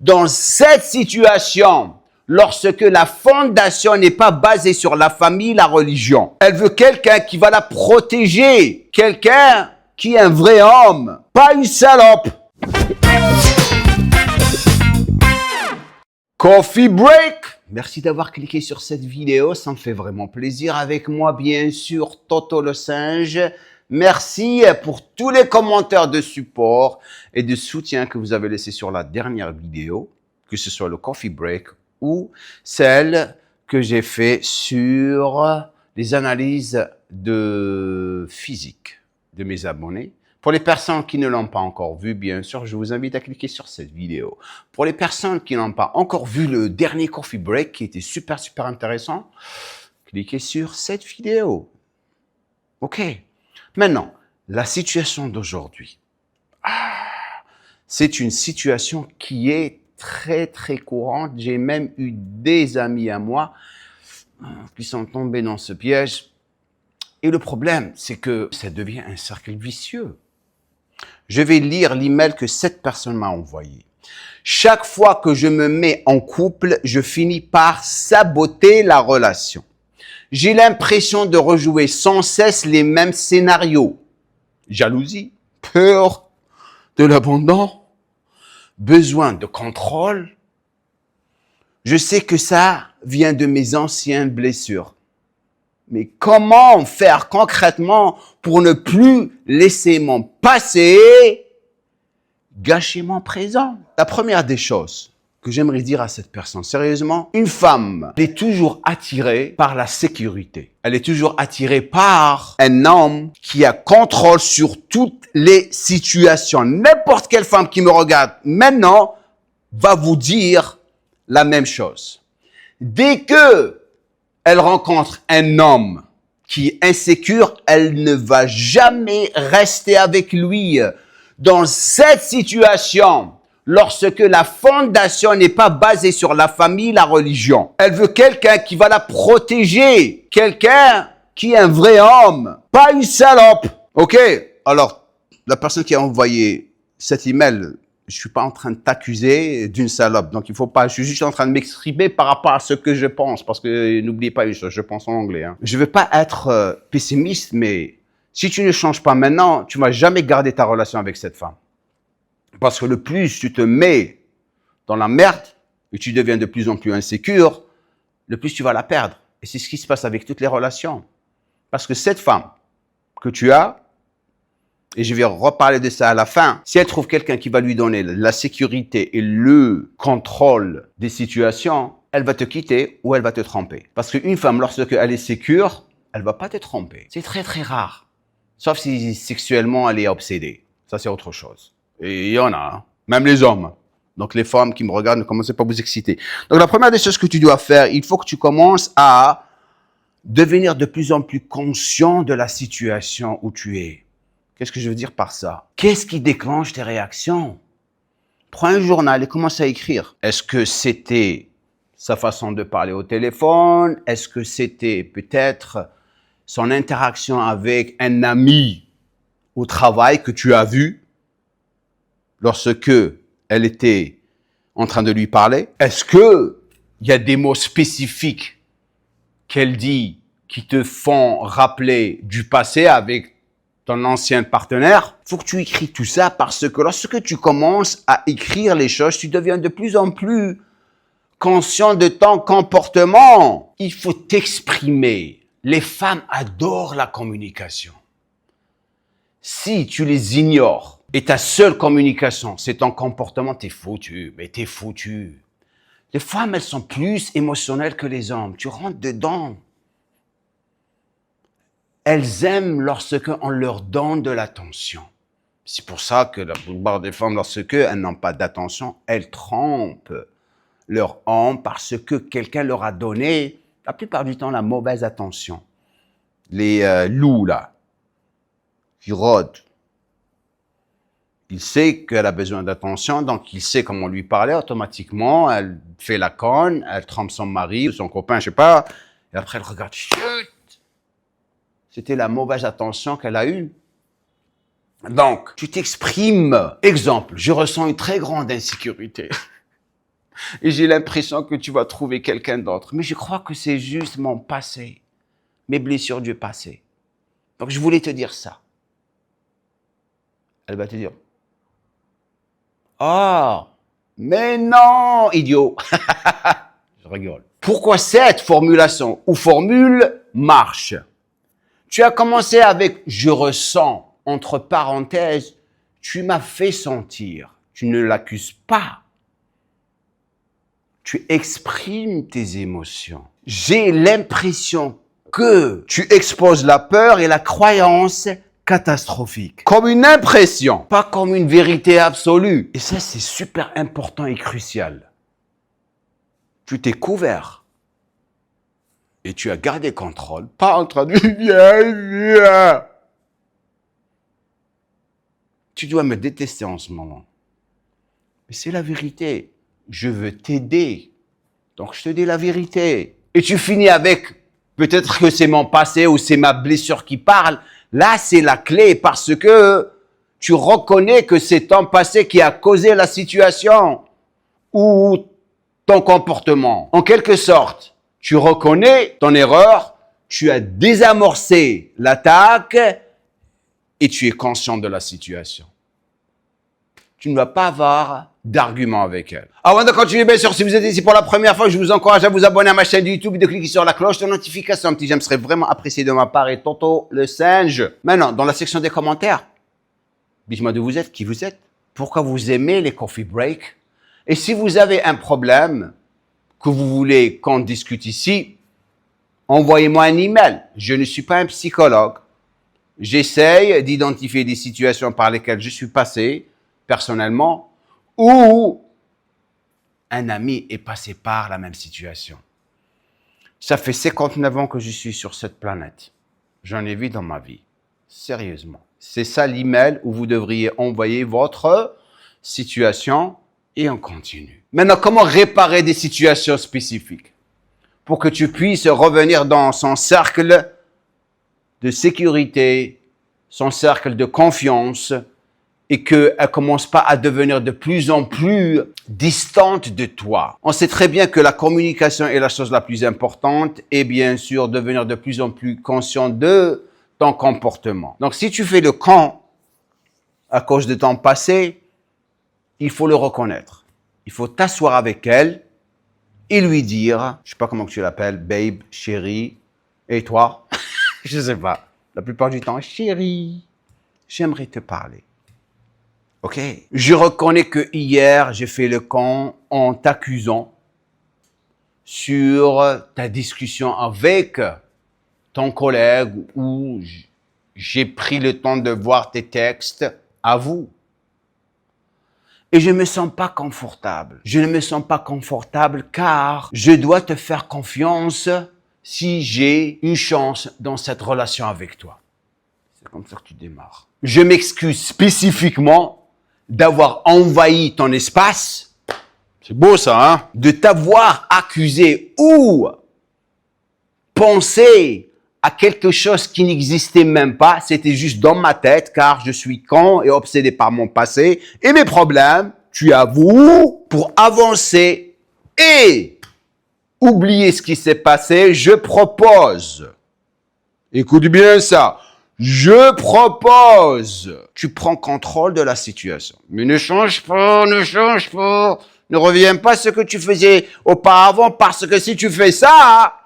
Dans cette situation, lorsque la fondation n'est pas basée sur la famille, la religion, elle veut quelqu'un qui va la protéger, quelqu'un qui est un vrai homme, pas une salope. Coffee break. Merci d'avoir cliqué sur cette vidéo, ça me fait vraiment plaisir. Avec moi, bien sûr, Toto le singe. Merci pour tous les commentaires de support et de soutien que vous avez laissés sur la dernière vidéo, que ce soit le coffee break ou celle que j'ai fait sur les analyses de physique de mes abonnés. Pour les personnes qui ne l'ont pas encore vu, bien sûr, je vous invite à cliquer sur cette vidéo. Pour les personnes qui n'ont pas encore vu le dernier coffee break, qui était super intéressant, cliquez sur cette vidéo. OK. Maintenant, la situation d'aujourd'hui. C'est une situation qui est très courante. J'ai même eu des amis à moi qui sont tombés dans ce piège. Et le problème, c'est que ça devient un cercle vicieux. Je vais lire l'email que cette personne m'a envoyé. Chaque fois que je me mets en couple, je finis par saboter la relation. J'ai l'impression de rejouer sans cesse les mêmes scénarios. Jalousie, peur de l'abandon, besoin de contrôle. Je sais que ça vient de mes anciennes blessures. Mais comment faire concrètement pour ne plus laisser mon passé gâcher mon présent? La première des choses que j'aimerais dire à cette personne, sérieusement, une femme est toujours attirée par la sécurité. Elle est toujours attirée par un homme qui a contrôle sur toutes les situations. N'importe quelle femme qui me regarde maintenant va vous dire la même chose. Dès que elle rencontre un homme qui est insécure, elle ne va jamais rester avec lui. Dans cette situation, lorsque la fondation n'est pas basée sur la famille, la religion, elle veut quelqu'un qui va la protéger, quelqu'un qui est un vrai homme, pas une salope. OK? Alors, la personne qui a envoyé cet email, je suis pas en train de t'accuser d'une salope, donc il faut pas, je suis juste en train de m'exprimer par rapport à ce que je pense, parce que n'oubliez pas une chose, je pense en anglais. Je veux pas être pessimiste, mais si tu ne changes pas maintenant, tu vas jamais garder ta relation avec cette femme. Parce que le plus tu te mets dans la merde, et tu deviens de plus en plus insécure, le plus tu vas la perdre. Et c'est ce qui se passe avec toutes les relations. Parce que cette femme que tu as, et je vais reparler de ça à la fin, si elle trouve quelqu'un qui va lui donner la sécurité et le contrôle des situations, elle va te quitter ou elle va te tromper. Parce qu'une femme, lorsqu'elle est sécure, elle va pas te tromper. C'est très rare. Sauf si sexuellement elle est obsédée. Ça, c'est autre chose. Et il y en a, hein. Même les hommes. Donc les femmes qui me regardent, ne commencez pas à vous exciter. Donc la première des choses que tu dois faire, il faut que tu commences à devenir de plus en plus conscient de la situation où tu es. Qu'est-ce que je veux dire par ça? Qu'est-ce qui déclenche tes réactions? Prends un journal et commence à écrire. Est-ce que c'était sa façon de parler au téléphone? Est-ce que c'était peut-être son interaction avec un ami au travail que tu as vu lorsque elle était en train de lui parler? Est-ce que il y a des mots spécifiques qu'elle dit qui te font rappeler du passé avec ton ancien partenaire? Faut que tu écris tout ça parce que lorsque tu commences à écrire les choses, tu deviens de plus en plus conscient de ton comportement. Il faut t'exprimer. Les femmes adorent la communication. Si tu les ignores et ta seule communication, c'est ton comportement, t'es foutu. Mais t'es foutu. Les femmes, elles sont plus émotionnelles que les hommes. Tu rentres dedans. Elles aiment lorsqu'on leur donne de l'attention. C'est pour ça que la plupart des femmes, lorsqu'elles n'ont pas d'attention, elles trompent leur homme parce que quelqu'un leur a donné, la plupart du temps, la mauvaise attention. Les loups, là, qui rôdent. Il sait qu'elle a besoin d'attention, donc il sait comment lui parler automatiquement. Elle fait la conne, elle trompe son mari, son copain, je sais pas, et après elle regarde, chut! C'était la mauvaise attention qu'elle a eue. Donc, tu t'exprimes. Exemple, je ressens une très grande insécurité. Et j'ai l'impression que tu vas trouver quelqu'un d'autre. Mais je crois que c'est juste mon passé, mes blessures du passé. Donc je voulais te dire ça. Elle va te dire, oh, mais non, idiot. Je rigole. Pourquoi cette formulation ou formule marche? Tu as commencé avec « je ressens », entre parenthèses, tu m'as fait sentir. Tu ne l'accuses pas. Tu exprimes tes émotions. J'ai l'impression que tu exposes la peur et la croyance catastrophique. Comme une impression, pas comme une vérité absolue. Et ça, c'est super important et crucial. Tu t'es couvert. Et tu as gardé contrôle. Pas en train de... Viens. Tu dois me détester en ce moment. Mais c'est la vérité. Je veux t'aider. Donc, je te dis la vérité. Et tu finis avec, peut-être que c'est mon passé ou c'est ma blessure qui parle. Là, c'est la clé parce que tu reconnais que c'est ton passé qui a causé la situation ou ton comportement. En quelque sorte, tu reconnais ton erreur, tu as désamorcé l'attaque et tu es conscient de la situation. Tu ne vas pas avoir d'argument avec elle. Avant de continuer, bien sûr, si vous êtes ici pour la première fois, je vous encourage à vous abonner à ma chaîne YouTube et de cliquer sur la cloche de notification. Un petit j'aime serait vraiment apprécié de ma part et Toto le singe. Maintenant, dans la section des commentaires, dites-moi d'où vous êtes, qui vous êtes, pourquoi vous aimez les coffee breaks. Et si vous avez un problème que vous voulez qu'on discute ici, envoyez-moi un email. Je ne suis pas un psychologue. J'essaye d'identifier des situations par lesquelles je suis passé personnellement ou un ami est passé par la même situation. Ça fait 59 ans que je suis sur cette planète. J'en ai vu dans ma vie. Sérieusement. C'est ça l'email où vous devriez envoyer votre situation et on continue. Maintenant, comment réparer des situations spécifiques pour que tu puisses revenir dans son cercle de sécurité, son cercle de confiance et qu'elle ne commence pas à devenir de plus en plus distante de toi. On sait très bien que la communication est la chose la plus importante et bien sûr devenir de plus en plus conscient de ton comportement. Donc si tu fais le camp à cause de ton passé, il faut le reconnaître. Il faut t'asseoir avec elle et lui dire, je sais pas comment tu l'appelles, babe, chérie, et toi, je sais pas, la plupart du temps, chérie, j'aimerais te parler. Ok? Je reconnais que hier, j'ai fait le camp en t'accusant sur ta discussion avec ton collègue où j'ai pris le temps de voir tes textes à vous. Et je ne me sens pas confortable. Je ne me sens pas confortable car je dois te faire confiance si j'ai une chance dans cette relation avec toi. C'est comme ça que tu démarres. Je m'excuse spécifiquement d'avoir envahi ton espace. C'est beau ça, hein? De t'avoir accusé ou pensé à quelque chose qui n'existait même pas. C'était juste dans ma tête car je suis con et obsédé par mon passé et mes problèmes. Tu avoues pour avancer et oublier ce qui s'est passé. Je propose. Écoute bien ça. Je propose. Tu prends contrôle de la situation. Mais ne change pas, ne reviens pas à ce que tu faisais auparavant parce que si tu fais ça,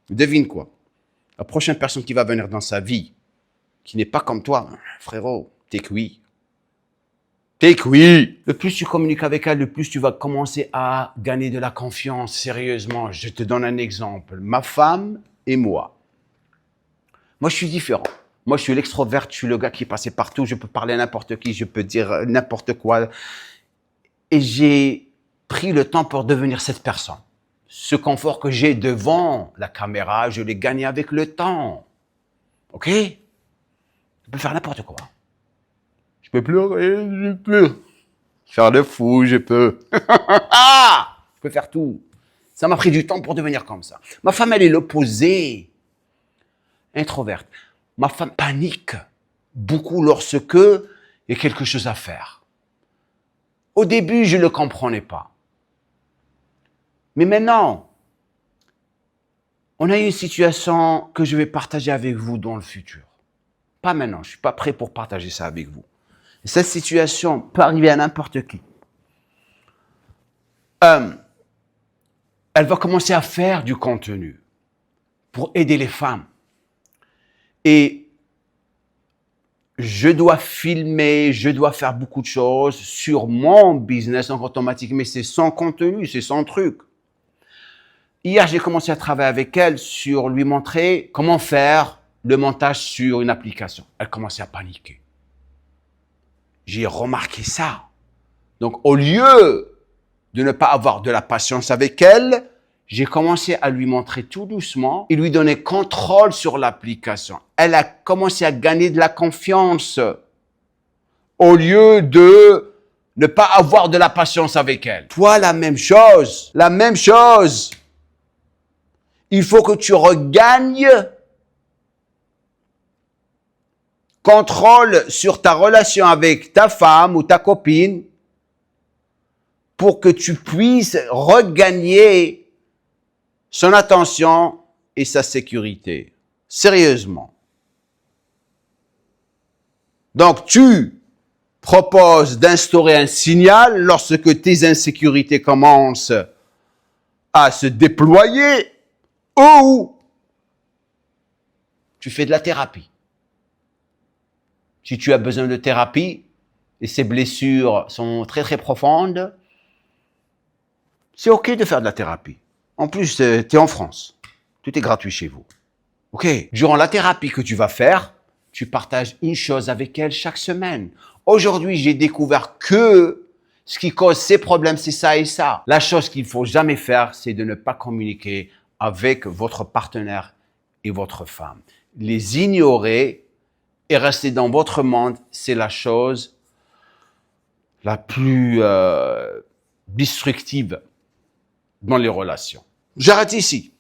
devine quoi? La prochaine personne qui va venir dans sa vie, qui n'est pas comme toi, frérot, t'es cuit. T'es cuit. Le plus tu communiques avec elle, le plus tu vas commencer à gagner de la confiance. Sérieusement, je te donne un exemple. Ma femme et moi. Moi, je suis différent. Moi, je suis l'extroverte, je suis le gars qui est passé partout, je peux parler à n'importe qui, je peux dire n'importe quoi. Et j'ai pris le temps pour devenir cette personne. Ce confort que j'ai devant la caméra, je l'ai gagné avec le temps. Ok? Je peux faire n'importe quoi. Je peux pleurer, je peux faire le fou, je peux. Je peux faire tout. Ça m'a pris du temps pour devenir comme ça. Ma femme, elle est l'opposé. Introverte. Ma femme panique beaucoup lorsque il y a quelque chose à faire. Au début, je ne le comprenais pas. Mais maintenant, on a une situation que je vais partager avec vous dans le futur. Pas maintenant, je ne suis pas prêt pour partager ça avec vous. Cette situation peut arriver à n'importe qui. Elle va commencer à faire du contenu pour aider les femmes. Et je dois filmer, je dois faire beaucoup de choses sur mon business en automatique, mais c'est son contenu, c'est son truc. Hier, j'ai commencé à travailler avec elle sur lui montrer comment faire le montage sur une application. Elle commençait à paniquer. J'ai remarqué ça. Donc, au lieu de ne pas avoir de la patience avec elle, j'ai commencé à lui montrer tout doucement et lui donner contrôle sur l'application. Elle a commencé à gagner de la confiance au lieu de ne pas avoir de la patience avec elle. Toi, la même chose. La même chose. Il faut que tu regagnes contrôle sur ta relation avec ta femme ou ta copine pour que tu puisses regagner son attention et sa sécurité. Sérieusement. Donc, tu proposes d'instaurer un signal lorsque tes insécurités commencent à se déployer ou tu fais de la thérapie. Si tu as besoin de thérapie et ces blessures sont très très profondes, c'est OK de faire de la thérapie. En plus, tu es en France. Tout est gratuit chez vous. OK. Durant la thérapie que tu vas faire, tu partages une chose avec elle chaque semaine. Aujourd'hui, j'ai découvert que ce qui cause ces problèmes, c'est ça et ça. La chose qu'il ne faut jamais faire, c'est de ne pas communiquer avec votre partenaire et votre femme. Les ignorer et rester dans votre monde, c'est la chose la plus destructive dans les relations. J'arrête ici.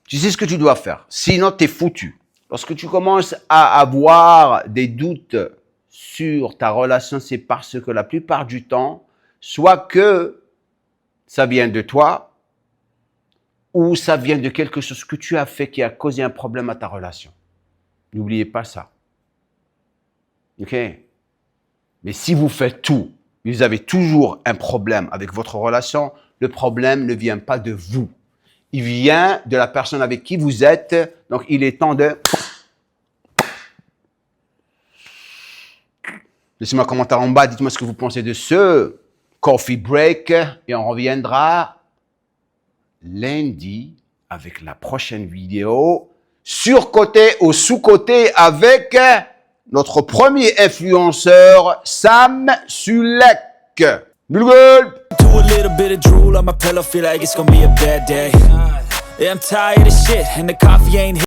Tu sais ce que tu dois faire. Sinon, tu es foutu. Lorsque tu commences à avoir des doutes sur ta relation, c'est parce que la plupart du temps, soit que ça vient de toi, ou ça vient de quelque chose que tu as fait qui a causé un problème à ta relation. N'oubliez pas ça. OK? Mais si vous faites tout, vous avez toujours un problème avec votre relation, le problème ne vient pas de vous. Il vient de la personne avec qui vous êtes. Donc, il est temps de... Laissez-moi un commentaire en bas. Dites-moi ce que vous pensez de ce coffee break. Et on reviendra lundi avec la prochaine vidéo. Sur-côté ou sous-côté avec notre premier influenceur, Sam Sulek. Google. Do a little bit of drool on my pillow, feel like it's gonna be a bad day. Yeah, I'm tired of shit, and the coffee ain't